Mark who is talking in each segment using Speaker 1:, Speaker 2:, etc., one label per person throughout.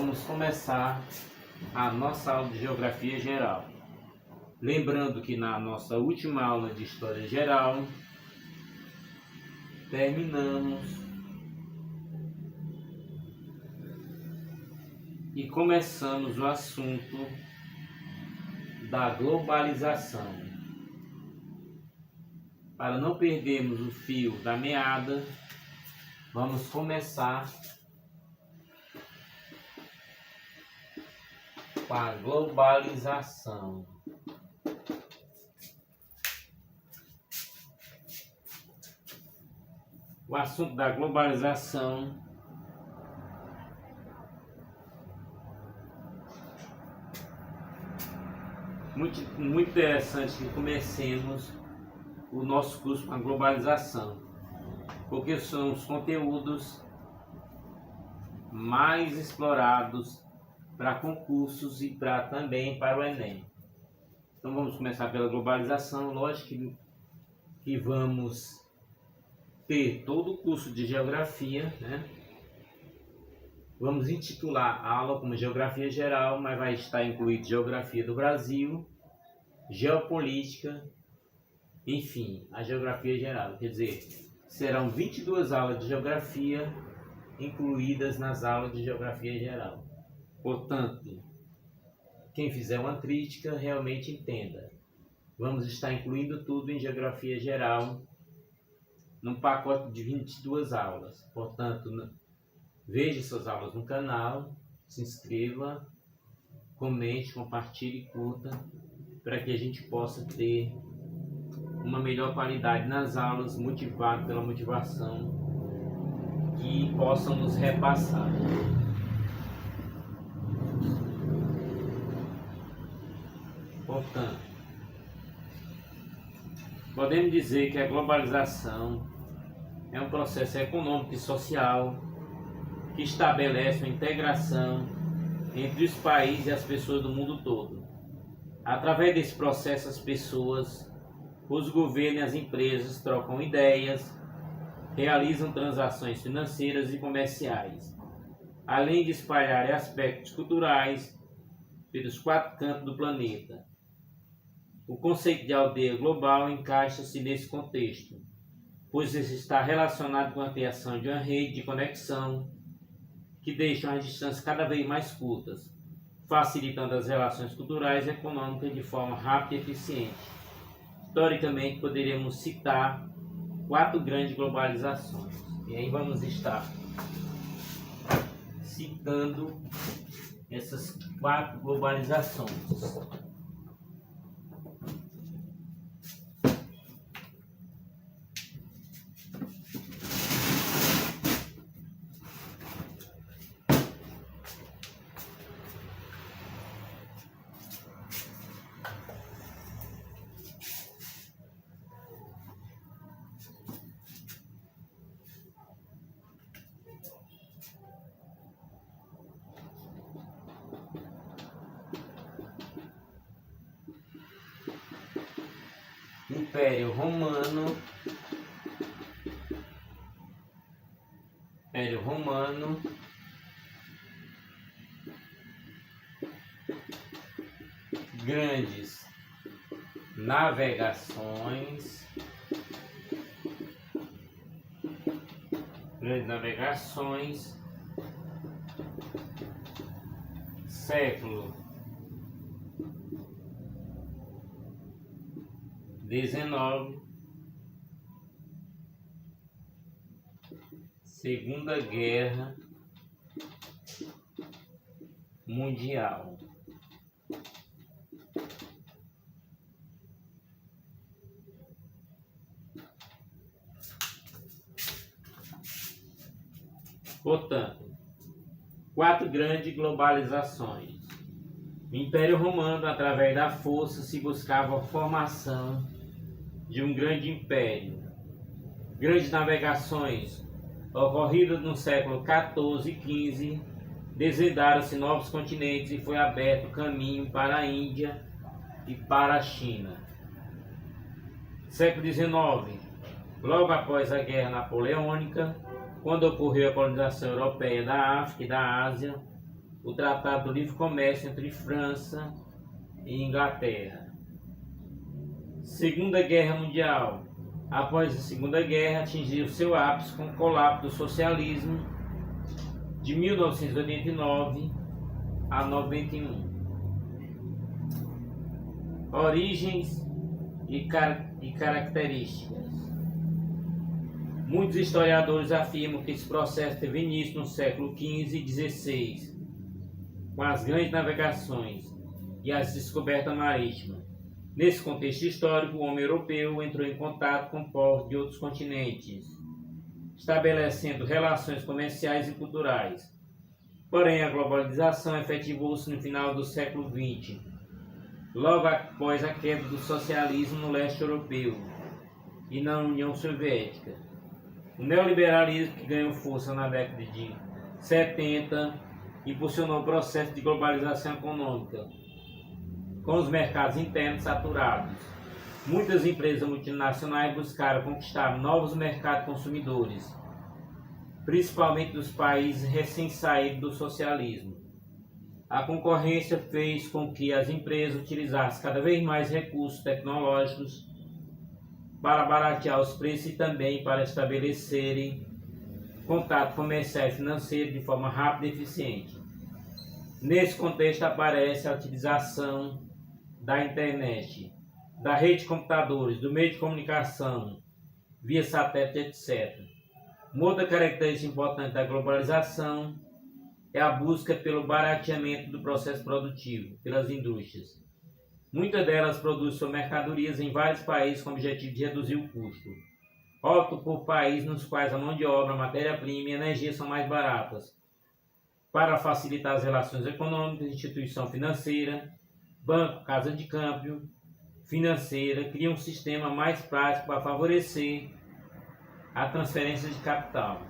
Speaker 1: vamos começar a nossa aula de Geografia Geral. Lembrando que na nossa última aula de História Geral, terminamos e começamos o assunto da globalização. Para não perdermos o fio da meada, vamos começar com a globalização. O assunto da globalização muito interessante que comecemos o nosso curso com a globalização, porque são os conteúdos mais explorados para concursos e também para o Enem. Então vamos começar pela globalização. Lógico que vamos ter todo o curso de Geografia, né? Vamos intitular a aula como Geografia Geral, mas vai estar incluído Geografia do Brasil, Geopolítica, enfim, a Geografia Geral. Quer dizer, serão 22 aulas de Geografia incluídas nas aulas de Geografia Geral. Portanto, quem fizer uma crítica realmente entenda. Vamos estar incluindo tudo em Geografia Geral num pacote de 22 aulas. Portanto, veja essas aulas no canal, se inscreva, comente, compartilhe e curta, para que a gente possa ter uma melhor qualidade nas aulas, motivado pela motivação que possam nos repassar. Portanto, podemos dizer que a globalização é um processo econômico e social que estabelece uma integração entre os países e as pessoas do mundo todo. Através desse processo, as pessoas, os governos e as empresas trocam ideias, realizam transações financeiras e comerciais, além de espalhar aspectos culturais pelos 4 cantos do planeta. O conceito de aldeia global encaixa-se nesse contexto, pois está relacionado com a criação de uma rede de conexão que deixa as distâncias cada vez mais curtas, facilitando as relações culturais e econômicas de forma rápida e eficiente. Historicamente, poderíamos citar 4 grandes globalizações, e aí vamos estar citando essas 4 globalizações. Império Romano, grandes navegações, século XIX, Segunda Guerra Mundial. Portanto, 4 grandes globalizações. O Império Romano, através da força, se buscava a formação de um grande império. Grandes navegações ocorridas no século XIV e XV, desvendaram-se novos continentes e foi aberto caminho para a Índia e para a China. Século XIX, logo após a Guerra Napoleônica, quando ocorreu a colonização europeia da África e da Ásia, o Tratado do Livre Comércio entre França e Inglaterra. Segunda Guerra Mundial. Após a Segunda Guerra, atingiu seu ápice com o colapso do socialismo de 1989 a 91. Origens e características. Muitos historiadores afirmam que esse processo teve início no século XV e XVI, com as grandes navegações e as descobertas marítimas. Nesse contexto histórico, o homem europeu entrou em contato com povos de outros continentes, estabelecendo relações comerciais e culturais. Porém, a globalização efetivou-se no final do século XX, logo após a queda do socialismo no leste europeu e na União Soviética. O neoliberalismo, que ganhou força na década de 70, impulsionou o processo de globalização econômica, com os mercados internos saturados. Muitas empresas multinacionais buscaram conquistar novos mercados consumidores, principalmente dos países recém-saídos do socialismo. A concorrência fez com que as empresas utilizassem cada vez mais recursos tecnológicos para baratear os preços e também para estabelecerem contato comercial e financeiro de forma rápida e eficiente. Nesse contexto aparece a utilização da internet, da rede de computadores, do meio de comunicação, via satélite, etc. Uma outra característica importante da globalização é a busca pelo barateamento do processo produtivo pelas indústrias. Muitas delas produzem suas mercadorias em vários países com o objetivo de reduzir o custo. Optam por países nos quais a mão de obra, matéria-prima e energia são mais baratas, para facilitar as relações econômicas, instituição financeira, banco, casa de câmbio financeira, cria um sistema mais prático para favorecer a transferência de capital.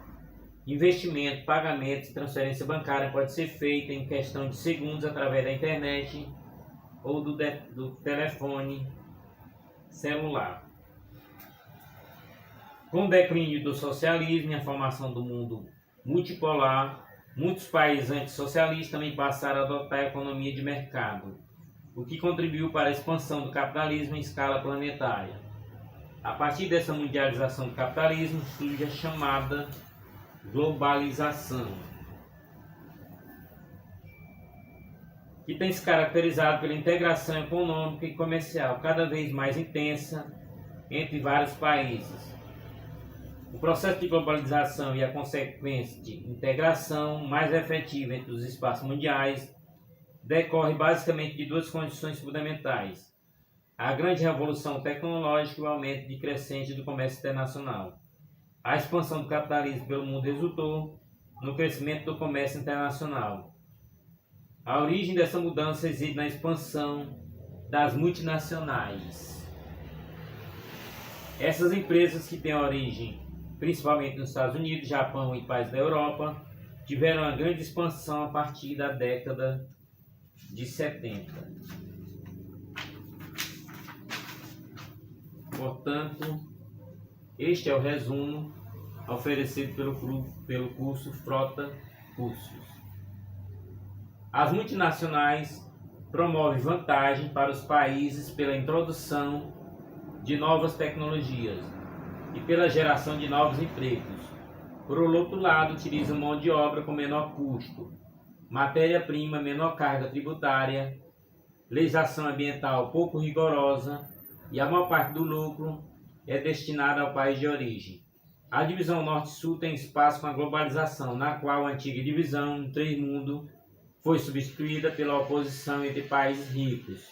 Speaker 1: Investimento, pagamentos e transferência bancária pode ser feita em questão de segundos através da internet ou do telefone celular. Com o declínio do socialismo e a formação do mundo multipolar, muitos países antissocialistas também passaram a adotar a economia de mercado, o que contribuiu para a expansão do capitalismo em escala planetária. A partir dessa mundialização do capitalismo surge a chamada globalização, que tem se caracterizado pela integração econômica e comercial cada vez mais intensa entre vários países. O processo de globalização e a consequente integração mais efetiva entre os espaços mundiais decorre basicamente de duas condições fundamentais: a grande revolução tecnológica e o aumento de crescente do comércio internacional. A expansão do capitalismo pelo mundo resultou no crescimento do comércio internacional. A origem dessa mudança reside na expansão das multinacionais. Essas empresas, que têm origem principalmente nos Estados Unidos, Japão e países da Europa, tiveram uma grande expansão a partir da década de 70. Portanto, este é o resumo oferecido pelo curso Frota Cursos. As multinacionais promovem vantagem para os países pela introdução de novas tecnologias e pela geração de novos empregos. Por outro lado, utilizam mão de obra com menor custo, matéria-prima, menor carga tributária, legislação ambiental pouco rigorosa e a maior parte do lucro é destinada ao país de origem. A divisão Norte-Sul tem espaço com a globalização, na qual a antiga divisão no três mundo foi substituída pela oposição entre países ricos,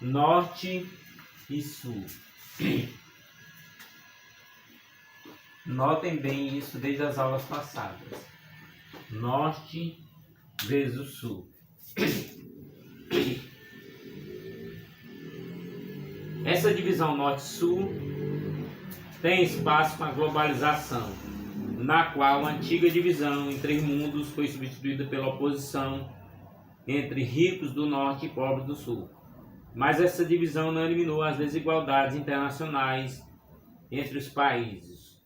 Speaker 1: Norte e Sul. Notem bem isso desde as aulas passadas. Norte vezes Sul. Essa divisão Norte-Sul tem espaço com a globalização, na qual a antiga divisão em três mundos foi substituída pela oposição entre ricos do Norte e pobres do Sul. Mas essa divisão não eliminou as desigualdades internacionais entre os países.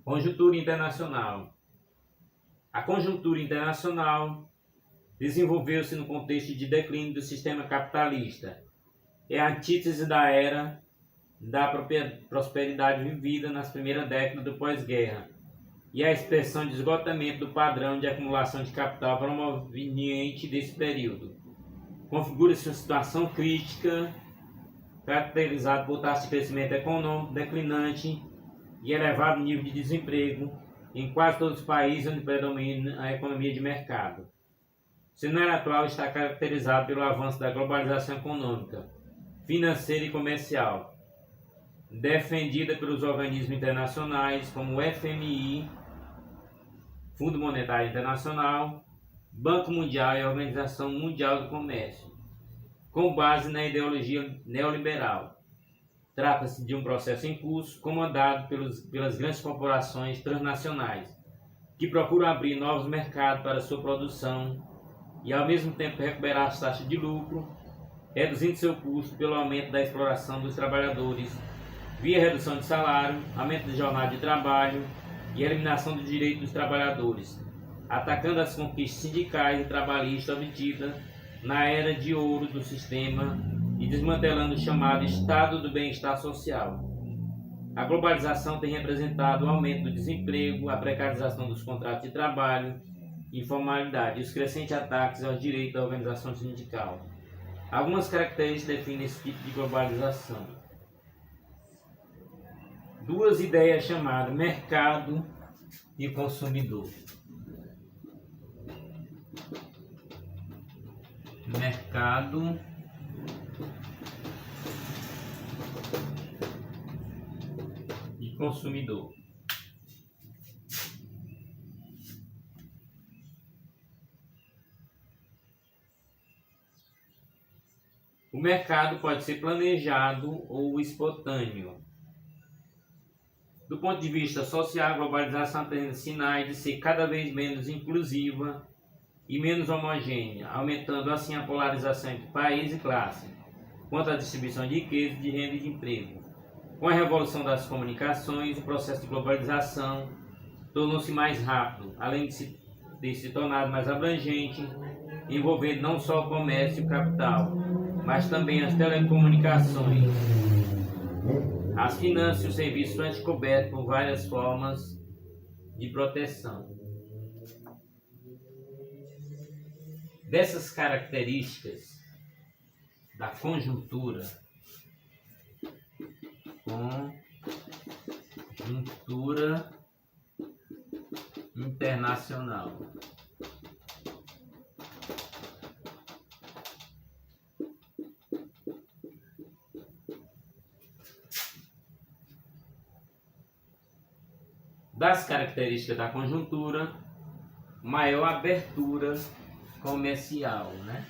Speaker 1: Conjuntura internacional. A conjuntura internacional desenvolveu-se no contexto de declínio do sistema capitalista. É a antítese da era da prosperidade vivida nas primeiras décadas do pós-guerra e a expressão de esgotamento do padrão de acumulação de capital proveniente desse período. Configura-se uma situação crítica caracterizada por taxa de crescimento econômico declinante e elevado nível de desemprego em quase todos os países onde predomina a economia de mercado. O cenário atual está caracterizado pelo avanço da globalização econômica, financeira e comercial, defendida pelos organismos internacionais como o FMI, Fundo Monetário Internacional, Banco Mundial e Organização Mundial do Comércio, com base na ideologia neoliberal. Trata-se de um processo em curso comandado pelas grandes corporações transnacionais, que procuram abrir novos mercados para sua produção e, ao mesmo tempo, recuperar as taxas de lucro, reduzindo seu custo pelo aumento da exploração dos trabalhadores, via redução de salário, aumento de jornada de trabalho e eliminação do direito dos trabalhadores, atacando as conquistas sindicais e trabalhistas obtidas na era de ouro do sistema e desmantelando o chamado estado do bem-estar social. A globalização tem representado o aumento do desemprego, a precarização dos contratos de trabalho, informalidade e os crescentes ataques aos direitos da organização sindical. Algumas características definem esse tipo de globalização. Duas ideias chamadas mercado e consumidor. Mercado e consumidor. O mercado pode ser planejado ou espontâneo. Do ponto de vista social, a globalização apresenta sinais de ser cada vez menos inclusiva e menos homogênea, aumentando assim a polarização entre país e classe, quanto à distribuição de riqueza, de renda e de emprego. Com a revolução das comunicações, o processo de globalização tornou-se mais rápido, além de se tornar mais abrangente, envolvendo não só o comércio e o capital, mas também as telecomunicações, as finanças e os serviços são cobertos por várias formas de proteção. Dessas características da conjuntura internacional. Das características da conjuntura, maior abertura comercial, né?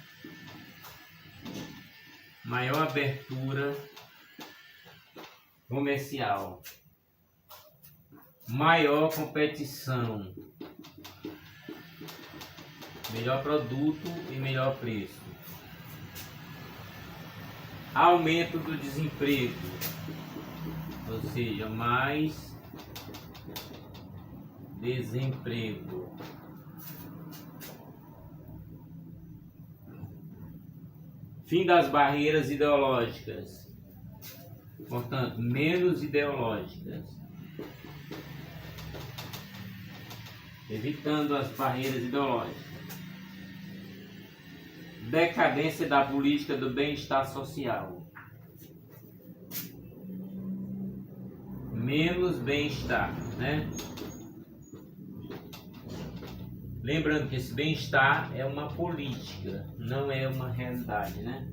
Speaker 1: Maior abertura comercial, maior competição, melhor produto e melhor preço, aumento do desemprego, ou seja, mais desemprego, fim das barreiras ideológicas, portanto, menos ideológicas, evitando as barreiras ideológicas, decadência da política do bem-estar social, menos bem-estar, né? Lembrando que esse bem-estar é uma política, não é uma realidade, né?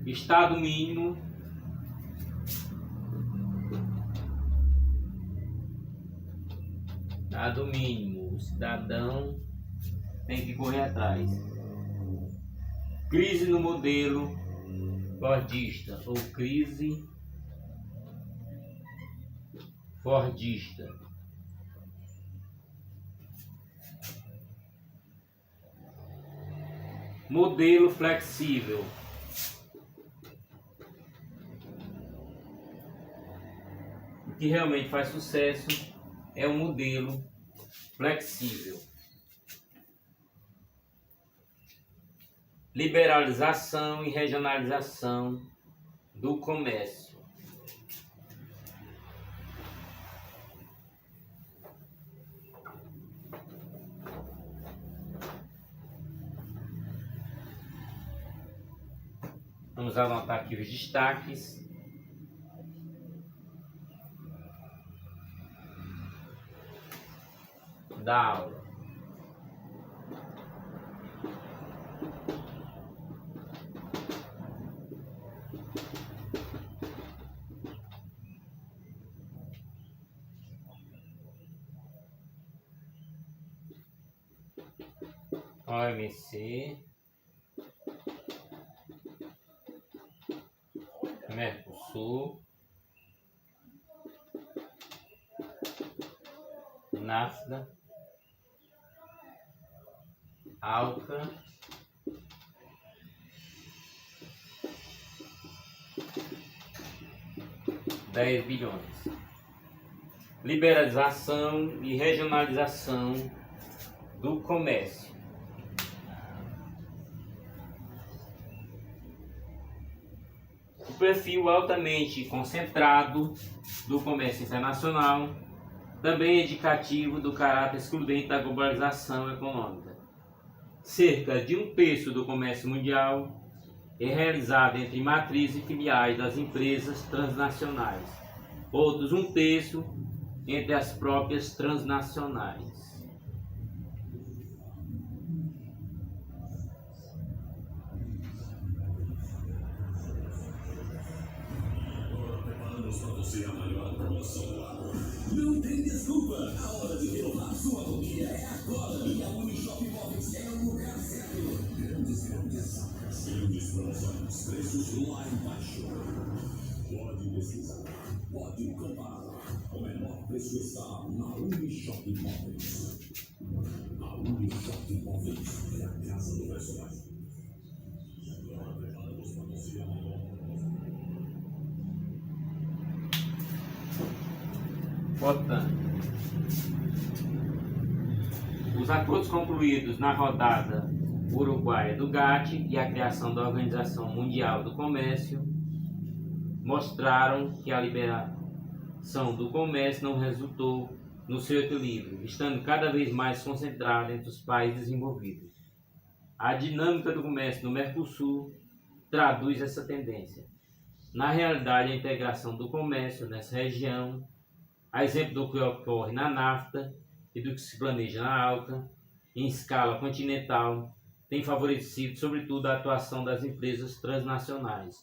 Speaker 1: Estado mínimo, o cidadão tem que correr atrás. Crise no modelo fordista ou crise fordista. Modelo flexível. O que realmente faz sucesso é o modelo flexível. liberalização e regionalização do comércio. Vamos anotar aqui os destaques. Da aula. OMC, Mercosul, NAFTA, ALCA, R$ 10 bilhões. Liberalização e regionalização do comércio. O perfil altamente concentrado do comércio internacional também é indicativo do caráter excludente da globalização econômica. Cerca de 1/3 do comércio mundial é realizado entre matrizes e filiais das empresas transnacionais, outros 1/3 entre as próprias transnacionais.
Speaker 2: A maior promoção do ano. Não tem desculpa. A hora de renovar sua roupinha é agora. E a Unishop Imóveis é o lugar certo. Grandes safras, grandes promoções, preços lá embaixo. Pode pesquisar, pode comparar. O menor preço está na Unishop Imóveis. A Unishop Imóveis é a casa do preço baixo. Agora preparamos para você a maior.
Speaker 1: Portanto, os acordos concluídos na rodada uruguaia do GATT e a criação da Organização Mundial do Comércio mostraram que a liberação do comércio não resultou no seu equilíbrio, estando cada vez mais concentrada entre os países desenvolvidos. A dinâmica do comércio no Mercosul traduz essa tendência. Na realidade, a integração do comércio nessa região, a exemplo do que ocorre na NAFTA e do que se planeja na ALCA, em escala continental, tem favorecido, sobretudo, a atuação das empresas transnacionais,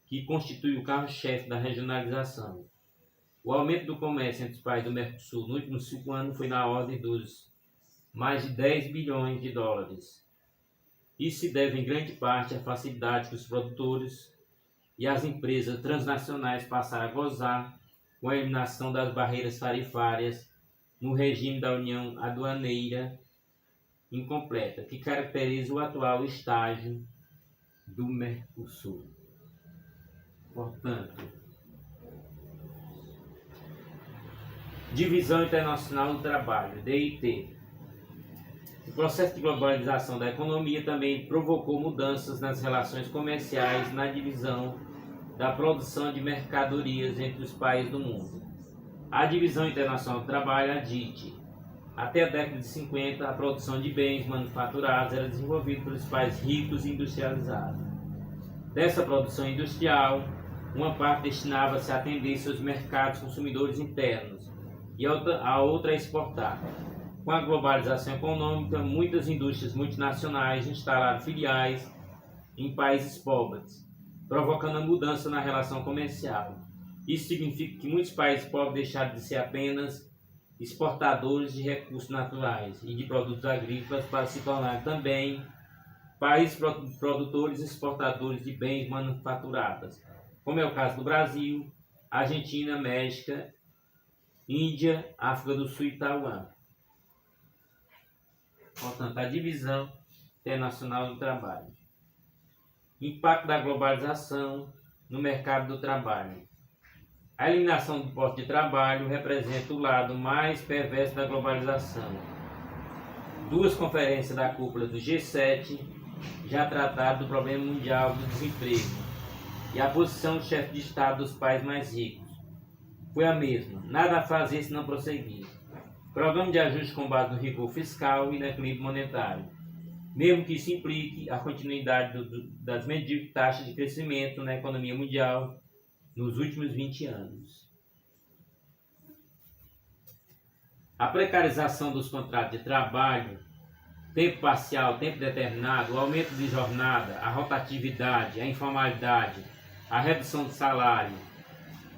Speaker 1: que constitui o carro-chefe da regionalização. O aumento do comércio entre os países do Mercosul nos últimos 5 anos foi na ordem dos mais de 10 bilhões de dólares. Isso se deve em grande parte à facilidade que os produtores e as empresas transnacionais passaram a gozar com a eliminação das barreiras tarifárias no regime da União Aduaneira Incompleta, que caracteriza o atual estágio do Mercosul. Portanto, Divisão Internacional do Trabalho, DIT. O processo de globalização da economia também provocou mudanças nas relações comerciais na divisão da produção de mercadorias entre os países do mundo. A Divisão Internacional do Trabalho, a DIT. Até a década de 50, a produção de bens manufaturados era desenvolvida pelos países ricos e industrializados. Dessa produção industrial, uma parte destinava-se a atender seus mercados consumidores internos e a outra a exportar. Com a globalização econômica, muitas indústrias multinacionais instalaram filiais em países pobres, provocando a mudança na relação comercial. Isso significa que muitos países pobres deixaram de ser apenas exportadores de recursos naturais e de produtos agrícolas para se tornar também países produtores e exportadores de bens manufaturados, como é o caso do Brasil, Argentina, México, Índia, África do Sul e Taiwan. Portanto, a Divisão Internacional do Trabalho. Impacto da globalização no mercado do trabalho. A eliminação do posto de trabalho representa o lado mais perverso da globalização. 2 conferências da cúpula do G7 já tratado do problema mundial do desemprego e a posição do chefe de Estado dos países mais ricos foi a mesma: nada a fazer se não prosseguir. Programa de ajuste com base no rigor fiscal e no equilíbrio monetário, mesmo que isso implique a continuidade das medíocres taxas de crescimento na economia mundial nos últimos 20 anos. A precarização dos contratos de trabalho, tempo parcial, tempo determinado, o aumento de jornada, a rotatividade, a informalidade, a redução de salário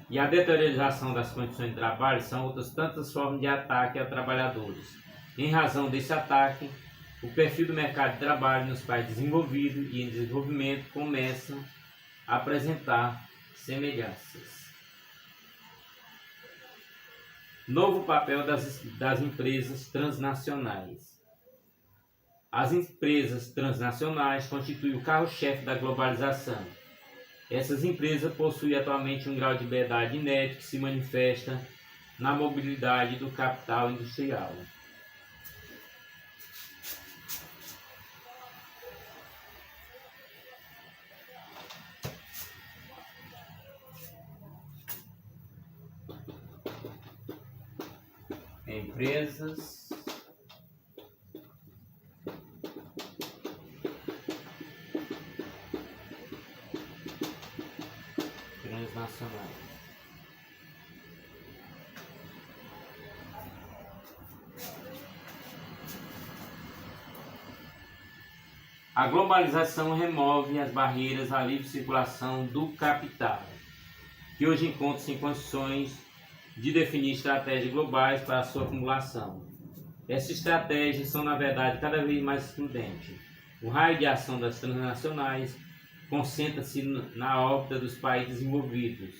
Speaker 1: e a deterioração das condições de trabalho são outras tantas formas de ataque a trabalhadores. Em razão desse ataque, o perfil do mercado de trabalho nos países desenvolvidos e em desenvolvimento começa a apresentar semelhanças. Novo papel das empresas transnacionais. As empresas transnacionais constituem o carro-chefe da globalização. Essas empresas possuem atualmente um grau de liberdade inédito que se manifesta na mobilidade do capital industrial. Empresas transnacionais. A globalização remove as barreiras à livre circulação do capital, que hoje encontra-se em condições de definir estratégias globais para a sua acumulação. Essas estratégias são, na verdade, cada vez mais excludentes. O raio de ação das transnacionais concentra-se na órbita dos países desenvolvidos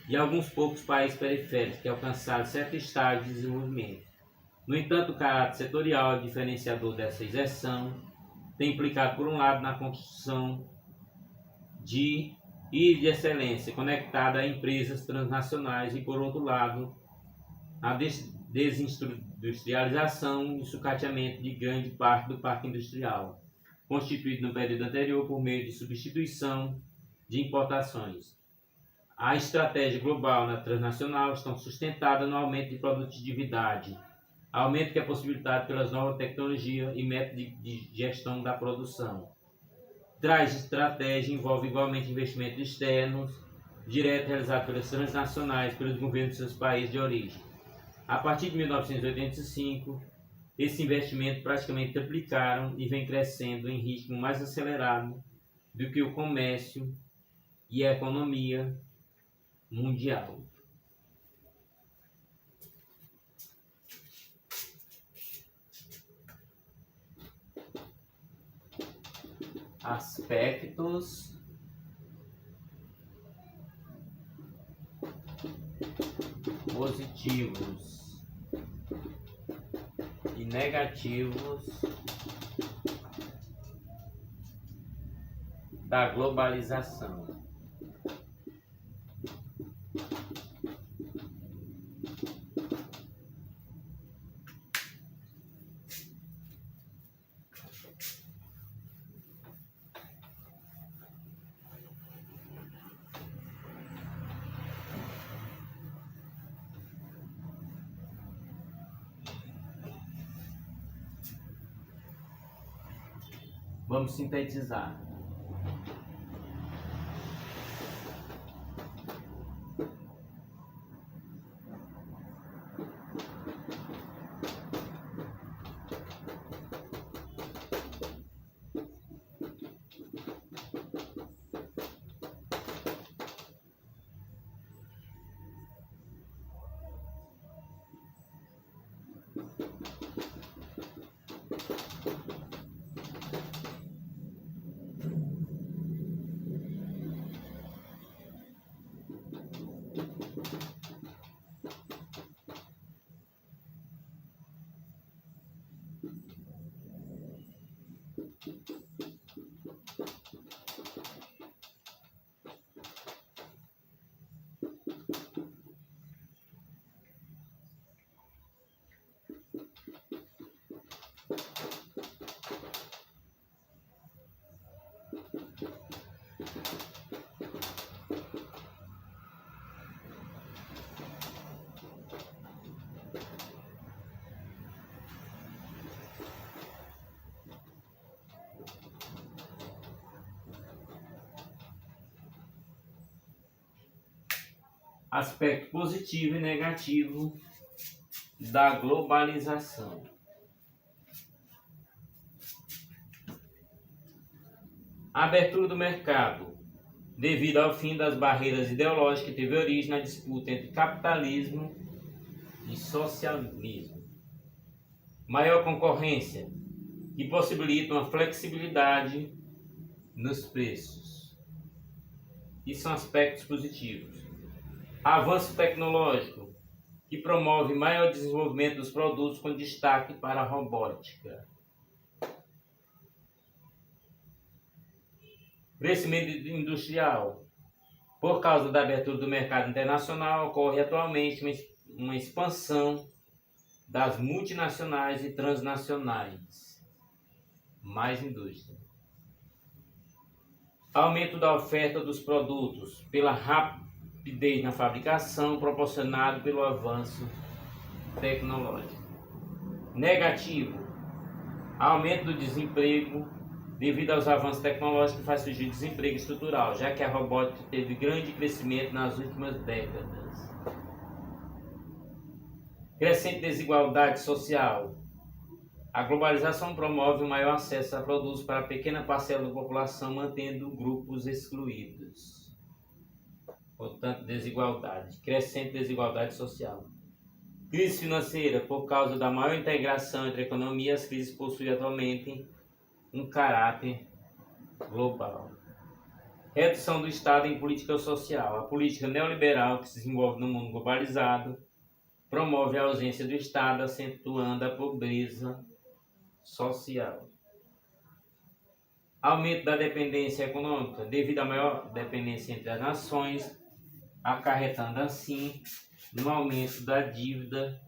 Speaker 1: e alguns poucos países periféricos que alcançaram certo estágio de desenvolvimento. No entanto, o caráter setorial diferenciador dessa inserção tem implicado, por um lado, na construção de ilha de excelência conectada a empresas transnacionais e, por outro lado, a desindustrialização e sucateamento de grande parte do parque industrial, constituído no período anterior por meio de substituição de importações. A estratégia global na transnacional está sustentada no aumento de produtividade, aumento que é possibilitado pelas novas tecnologias e métodos de gestão da produção. Traz estratégia envolve igualmente investimentos externos, direto realizados pelas transnacionais, pelos governos de seus países de origem. A partir de 1985, esses investimentos praticamente triplicaram e vem crescendo em ritmo mais acelerado do que o comércio e a economia mundial. Aspectos positivos e negativos da globalização. Vamos sintetizar. aspecto positivo e negativo da globalização. A abertura do mercado, devido ao fim das barreiras ideológicas, teve origem na disputa entre capitalismo e socialismo. Maior concorrência, que possibilita uma flexibilidade nos preços. Isso são aspectos positivos. Avanço tecnológico, que promove maior desenvolvimento dos produtos com destaque para a robótica. Crescimento industrial. Por causa da abertura do mercado internacional, ocorre atualmente uma expansão das multinacionais e transnacionais. Mais indústria. Aumento da oferta dos produtos pela rapidez na fabricação proporcionado pelo avanço tecnológico. Negativo. Aumento do desemprego devido aos avanços tecnológicos, faz surgir desemprego estrutural, já que a robótica teve grande crescimento nas últimas décadas. Crescente desigualdade social. A globalização promove um maior acesso a produtos para pequena parcela da população, mantendo grupos excluídos. Portanto, desigualdade. Crescente desigualdade social. Crise financeira. Por causa da maior integração entre economias, as crises possuem atualmente um caráter global. Redução do Estado em política social. A política neoliberal que se desenvolve no mundo globalizado promove a ausência do Estado, acentuando a pobreza social. Aumento da dependência econômica, devido à maior dependência entre as nações, acarretando assim no aumento da dívida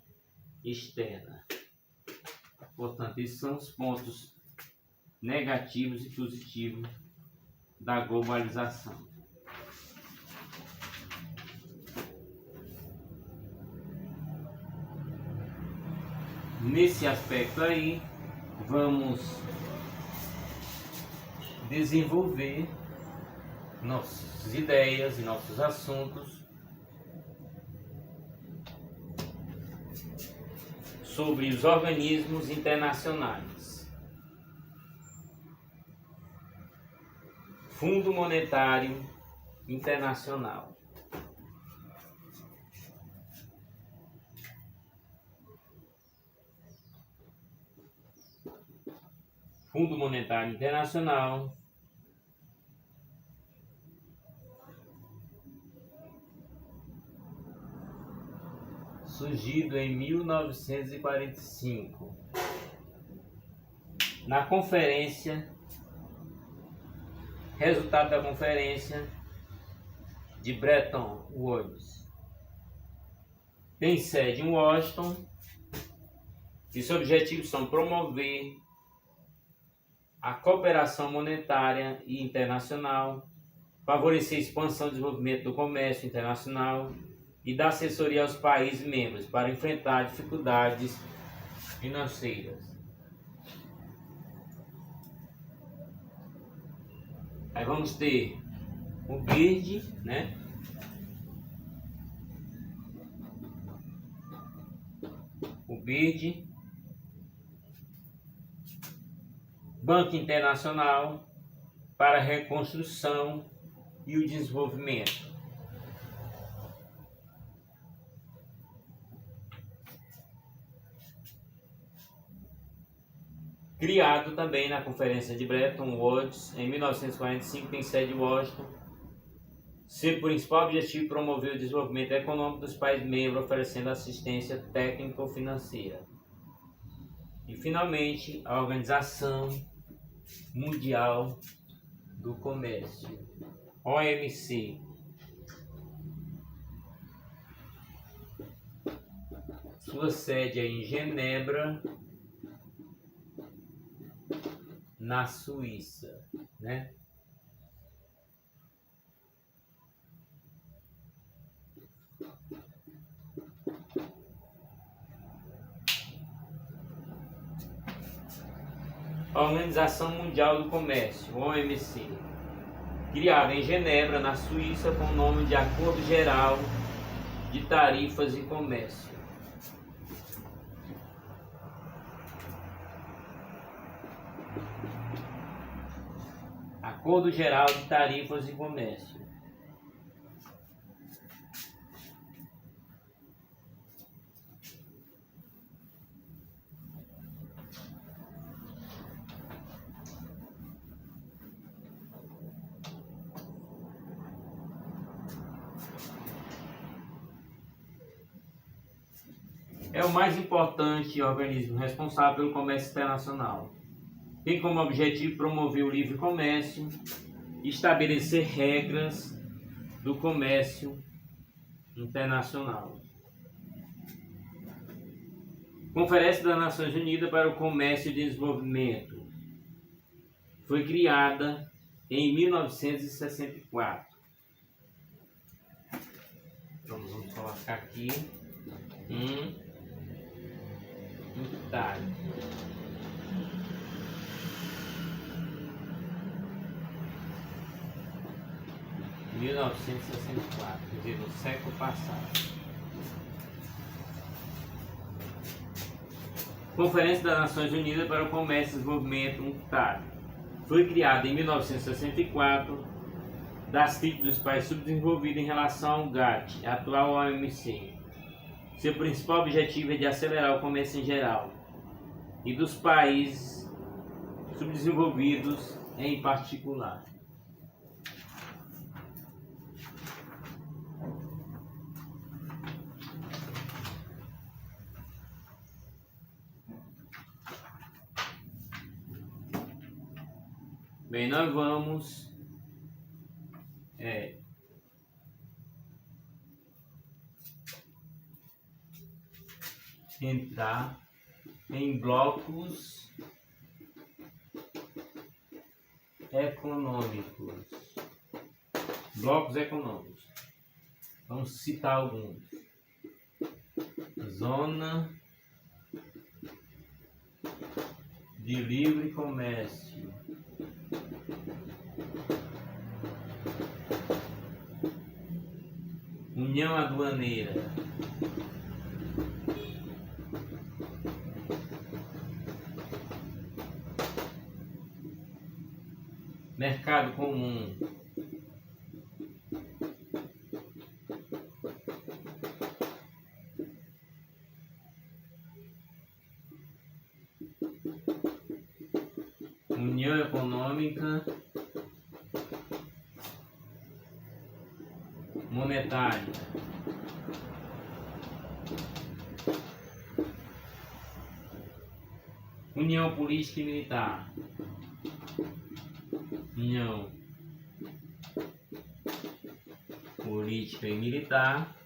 Speaker 1: externa. Portanto, esses são os pontos negativos e positivos da globalização. Nesse aspecto aí, vamos desenvolver nossas ideias e nossos assuntos sobre os organismos internacionais. Fundo Monetário Internacional. Fundo Monetário Internacional surgido em 1945 na conferência. Resultado da conferência de Bretton Woods. Tem sede em Washington e seus objetivos são promover a cooperação monetária e internacional, favorecer a expansão e desenvolvimento do comércio internacional e dar assessoria aos países membros para enfrentar dificuldades financeiras. Aí vamos ter o BIRD, né? O BIRD, Banco Internacional para a Reconstrução e o Desenvolvimento. Criado também na Conferência de Bretton Woods em 1945, tem sede em Washington. Seu principal objetivo é promover o desenvolvimento econômico dos países membros, oferecendo assistência técnico-financeira. E, finalmente, a Organização Mundial do Comércio, OMC. Sua sede é em Genebra, na Suíça, né? A Organização Mundial do Comércio, OMC, criada em Genebra, na Suíça, com o nome de Acordo Geral de tarifas e comércio. Acordo Geral de Tarifas e Comércio. É o mais importante organismo responsável pelo comércio internacional. Tem como objetivo promover o livre comércio e estabelecer regras do comércio internacional. Conferência das Nações Unidas para o Comércio e Desenvolvimento. Foi criada em 1964. Então, vamos colocar aqui um detalhe. Em 1964, quer dizer, no século passado. Conferência das Nações Unidas para o Comércio e Desenvolvimento UNCTAD. Foi criada em 1964 das tribos dos países subdesenvolvidos em relação ao GATT, atual OMC. Seu principal objetivo é de acelerar o comércio em geral e dos países subdesenvolvidos em particular. Bem, nós vamos entrar em blocos econômicos. Blocos econômicos. Vamos citar alguns. Zona de livre comércio. União aduaneira. Mercado comum. União econômica monetária. União política e militar. União política e militar.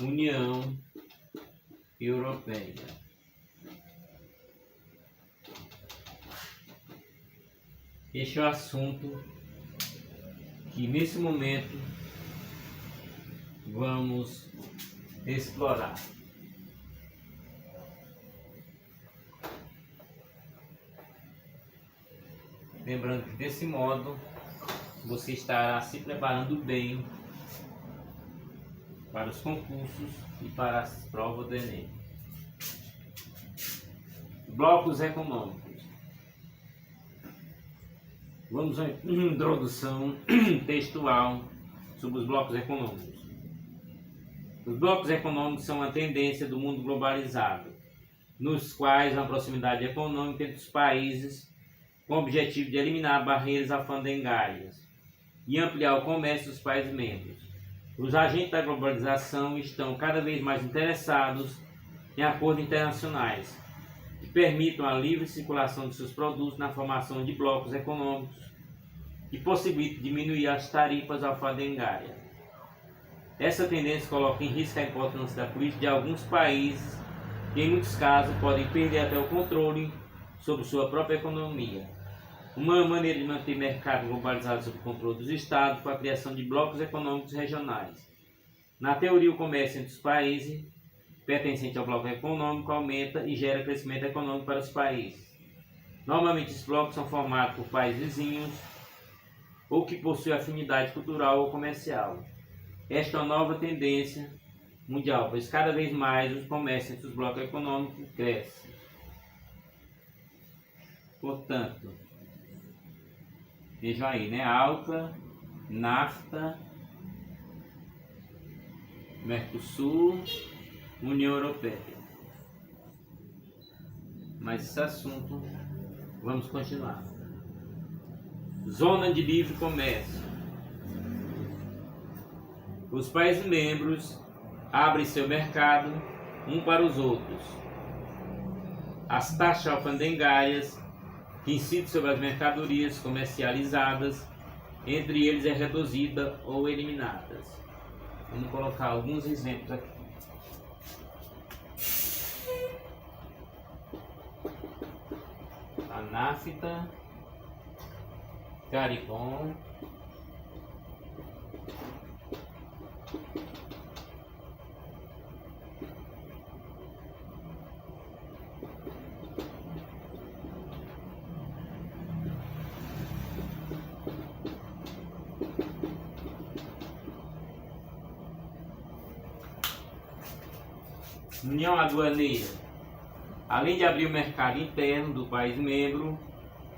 Speaker 1: União Europeia. Este é o assunto que nesse momento vamos explorar. Lembrando que desse modo você estará se preparando bem para os concursos e para as provas do Enem. Blocos econômicos. Vamos a uma introdução textual sobre os blocos econômicos. Os blocos econômicos são uma tendência do mundo globalizado, nos quais há uma proximidade econômica entre os países com o objetivo de eliminar barreiras alfandegárias e ampliar o comércio dos países membros. Os agentes da globalização estão cada vez mais interessados em acordos internacionais que permitam a livre circulação de seus produtos na formação de blocos econômicos e possibilitem diminuir as tarifas alfandegárias. Essa tendência coloca em risco a importância da política de alguns países que, em muitos casos, podem perder até o controle sobre sua própria economia. Uma maneira de manter o mercado globalizado sob o controle dos Estados foi a criação de blocos econômicos regionais. Na teoria, o comércio entre os países pertencente ao bloco econômico aumenta e gera crescimento econômico para os países. Normalmente, esses blocos são formados por países vizinhos ou que possui afinidade cultural ou comercial. Esta é uma nova tendência mundial, pois cada vez mais os comércios entre os blocos econômicos crescem. Portanto, vejam aí, né? ALCA, NAFTA, Mercosul, União Europeia. Mas esse assunto, vamos continuar. Zona de livre comércio. Os países membros abrem seu mercado um para os outros. As taxas alfandegárias que incidem sobre as mercadorias comercializadas entre eles é reduzida ou eliminadas. Vamos colocar alguns exemplos aqui. A NAFTA, CARICOM, União Aduaneira. Além de abrir o mercado interno do país membro,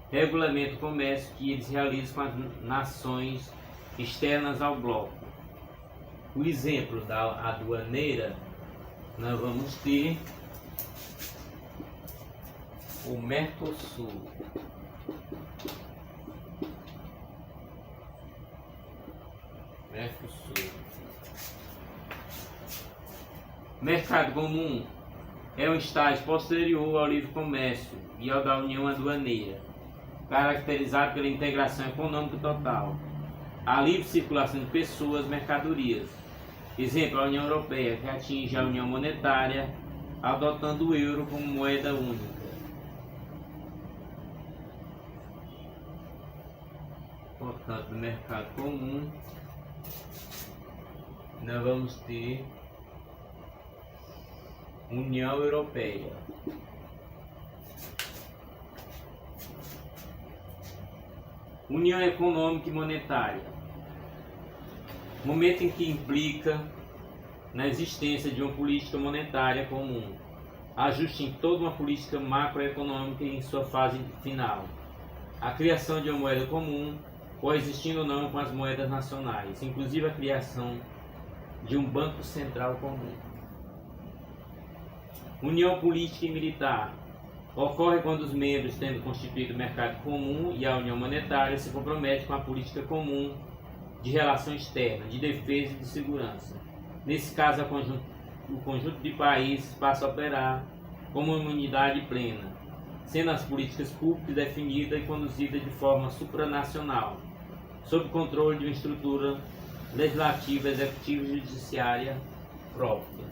Speaker 1: regulamenta o comércio que eles realizam com as nações externas ao bloco. O exemplo da aduaneira, nós vamos ter o Mercosul. Mercado comum é um estágio posterior ao livre comércio e ao da União Aduaneira, caracterizado pela integração econômica total, a livre circulação de pessoas, mercadorias. Exemplo, a União Europeia, que atinge a União Monetária, adotando o euro como moeda única. Portanto, no mercado comum, nós vamos ter União Europeia. União Econômica e Monetária. Momento em que implica na existência de uma política monetária comum, ajuste em toda uma política macroeconômica em sua fase final. A criação de uma moeda comum, coexistindo ou não com as moedas nacionais, inclusive a criação de um banco central comum. União política e militar. Ocorre quando os membros, tendo constituído o mercado comum e a união monetária, se comprometem com a política comum de relação externa, de defesa e de segurança. Nesse caso, o conjunto de países passa a operar como uma unidade plena, sendo as políticas públicas definidas e conduzidas de forma supranacional, sob controle de uma estrutura legislativa, executiva e judiciária própria.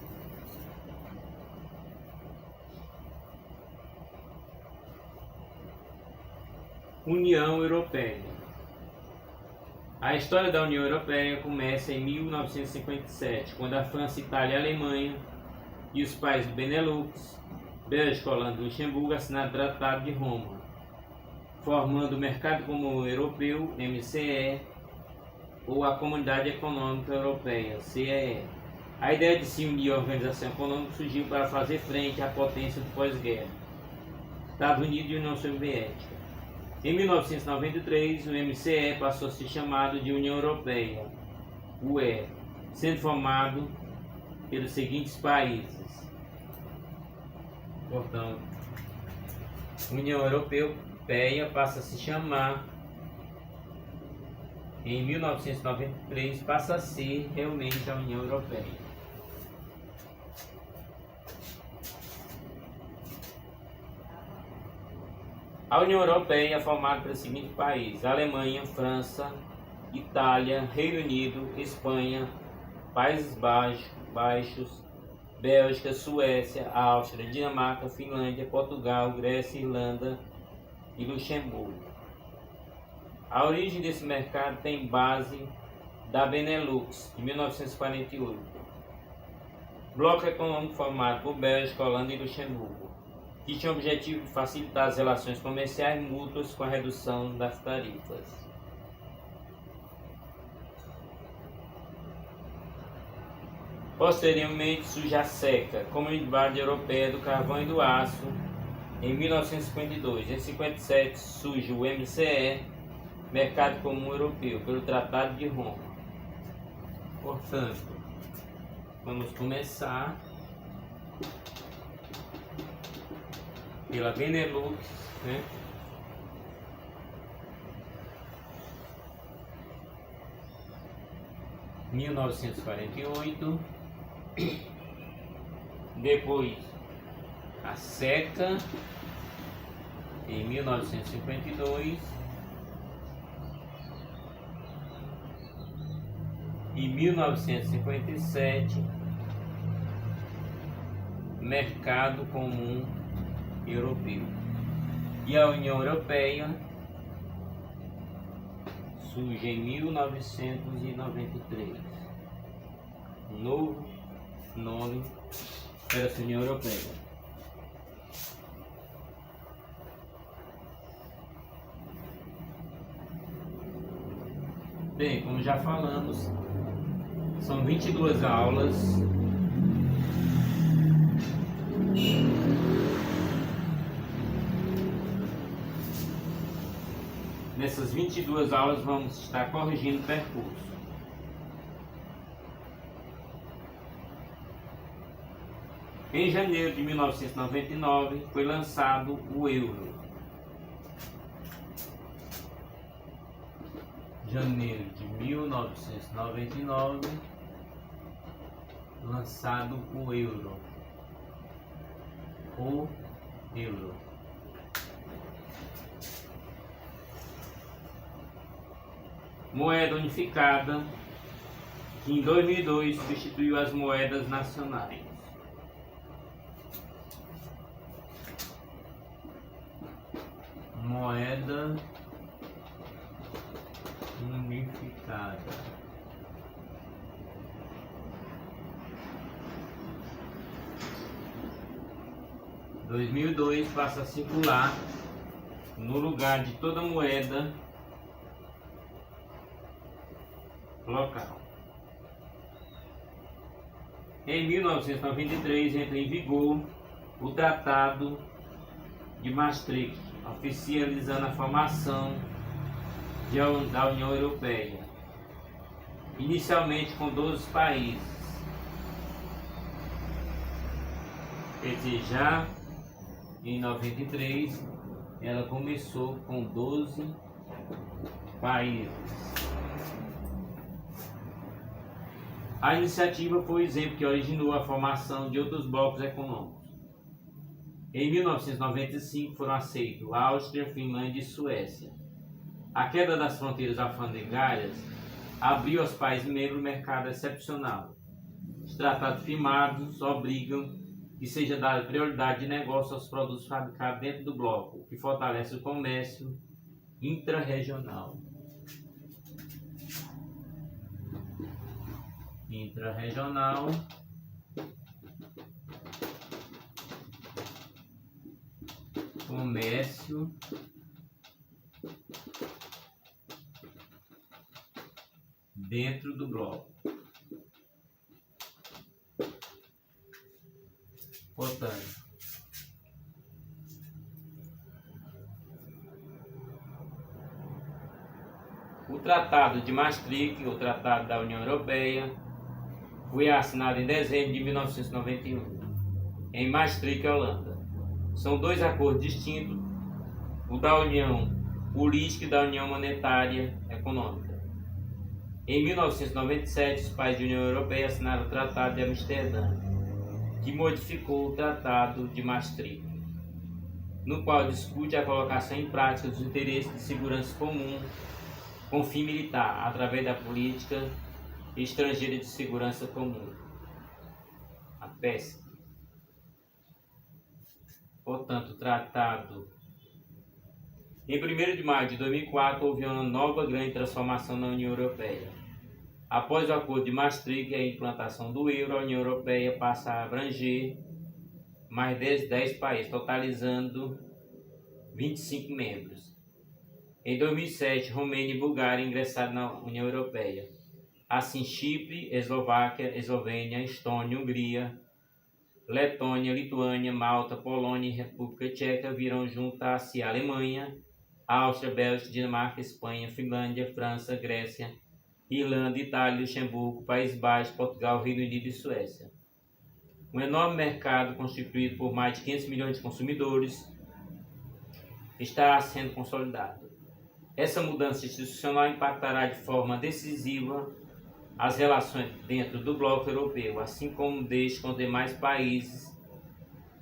Speaker 1: União Europeia. A história da União Europeia começa em 1957, quando a França, Itália e a Alemanha e os países do Benelux, Bélgica, Holanda e Luxemburgo assinaram o Tratado de Roma, formando o Mercado Comum Europeu, MCE, ou a Comunidade Econômica Europeia, CEE. A ideia de se unir à organização econômica surgiu para fazer frente à potência do pós-guerra, Estados Unidos e União Soviética. Em 1993, o MCE passou a ser chamado de União Europeia, UE, sendo formado pelos seguintes países. Portanto, União Europeia passa a se chamar, em 1993, passa a ser realmente a União Europeia. A União Europeia é formada pelos seguintes países: Alemanha, França, Itália, Reino Unido, Espanha, Países Baixos, Bélgica, Suécia, Áustria, Dinamarca, Finlândia, Portugal, Grécia, Irlanda e Luxemburgo. A origem desse mercado tem base da Benelux, de 1948, bloco econômico formado por Bélgica, Holanda e Luxemburgo, que tinha o objetivo de facilitar as relações comerciais mútuas com a redução das tarifas. Posteriormente surge a SECA, Comunidade Europeia do Carvão e do Aço, em 1952. Em 1957 surge o MCE, Mercado Comum Europeu, pelo Tratado de Roma. Portanto, vamos começar pela Benelux, né? Em 1948, depois a SECA em 1952 e 1957 Mercado Comum Europeu, e a União Europeia surge em 1993. Um novo nome para essa União Europeia. Bem, como já falamos, são 22 aulas. Nessas 22 aulas vamos estar corrigindo o percurso. Em janeiro de 1999 foi lançado o euro. Janeiro de 1999, lançado o euro. O euro. Moeda unificada, que em 2002 substituiu as moedas nacionais. Moeda unificada. Em 2002 passa a circular no lugar de toda moeda local. Em 1993 entra em vigor o Tratado de Maastricht, oficializando a formação da União Europeia, inicialmente com 12 países. Quer dizer, já em 93 ela começou com 12 países. A iniciativa foi o exemplo que originou a formação de outros blocos econômicos. Em 1995 foram aceitos Áustria, Finlândia e Suécia. A queda das fronteiras alfandegárias abriu aos países membros um mercado excepcional. Os tratados firmados obrigam que seja dada prioridade de negócio aos produtos fabricados dentro do bloco, o que fortalece o comércio intra-regional. Intra-regional, comércio dentro do bloco. Portanto, o Tratado de Maastricht, o Tratado da União Europeia, foi assinado em dezembro de 1991, em Maastricht, Holanda. São dois acordos distintos, o da União Política e da União Monetária Econômica. Em 1997, os países da União Europeia assinaram o Tratado de Amsterdã, que modificou o Tratado de Maastricht, no qual discute a colocação em prática dos interesses de segurança comum com fim militar, através da política estrangeira de segurança comum, a PESC. Portanto, o tratado. Em 1º de maio de 2004, houve uma nova grande transformação na União Europeia. Após o acordo de Maastricht e a implantação do euro, a União Europeia passa a abranger mais 10 países, totalizando 25 membros. Em 2007, Romênia e Bulgária ingressaram na União Europeia. assim Chipre, Eslováquia, Eslovênia, Estônia, Hungria, Letônia, Lituânia, Malta, Polônia e República Tcheca virão juntar-se a Alemanha, Áustria, Bélgica, Dinamarca, Espanha, Finlândia, França, Grécia, Irlanda, Itália, Luxemburgo, Países Baixos, Portugal, Reino Unido e Suécia. Um enorme mercado constituído por mais de 500 milhões de consumidores estará sendo consolidado. Essa mudança institucional impactará de forma decisiva as relações dentro do bloco europeu, assim como deste com os demais países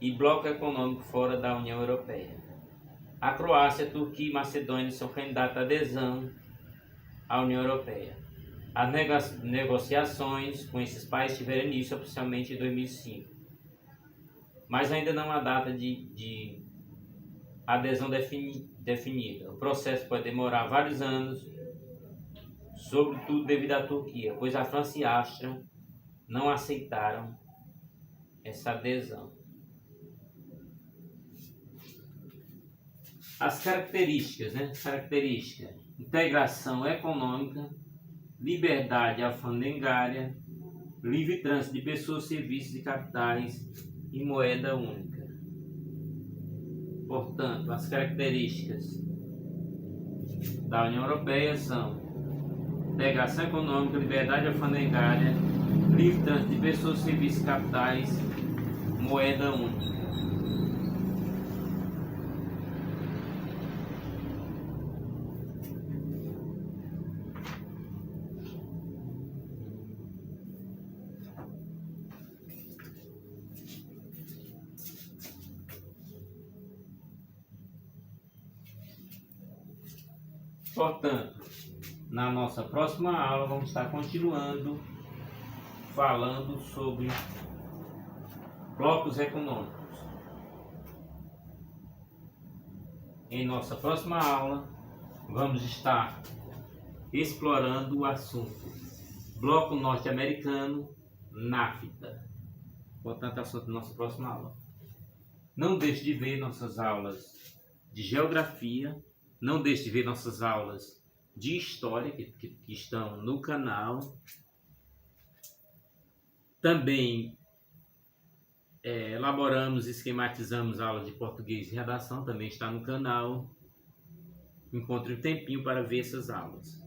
Speaker 1: e bloco econômico fora da União Europeia. A Croácia, Turquia e Macedônia são candidatas à adesão à União Europeia. As negociações com esses países tiveram início oficialmente em 2005, mas ainda não há data de adesão definida. O processo pode demorar vários anos, sobretudo devido à Turquia, pois a França e a Áustria não aceitaram essa adesão. As características, Característica: integração econômica, liberdade alfandegária, livre trânsito de pessoas, serviços e capitais e moeda única. Portanto, as características da União Europeia são integração econômica, liberdade alfandegária, livre trânsito de pessoas, serviços e capitais, moeda única. Portanto, na nossa próxima aula vamos estar continuando falando sobre blocos econômicos. Em nossa próxima aula vamos estar explorando o assunto Bloco Norte-Americano, NAFTA. Portanto, assunto da nossa próxima aula. Não deixe de ver nossas aulas de geografia. Não deixe de ver nossas aulas de história que estão no canal. Também elaboramos e esquematizamos aulas de português e redação, também está no canal. Encontre um tempinho para ver essas aulas.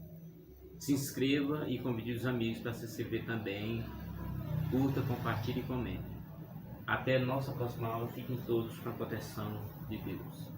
Speaker 1: Se inscreva e convide os amigos para se inscrever também. Curta, compartilhe e comente. Até a nossa próxima aula. Fiquem todos com a proteção de Deus.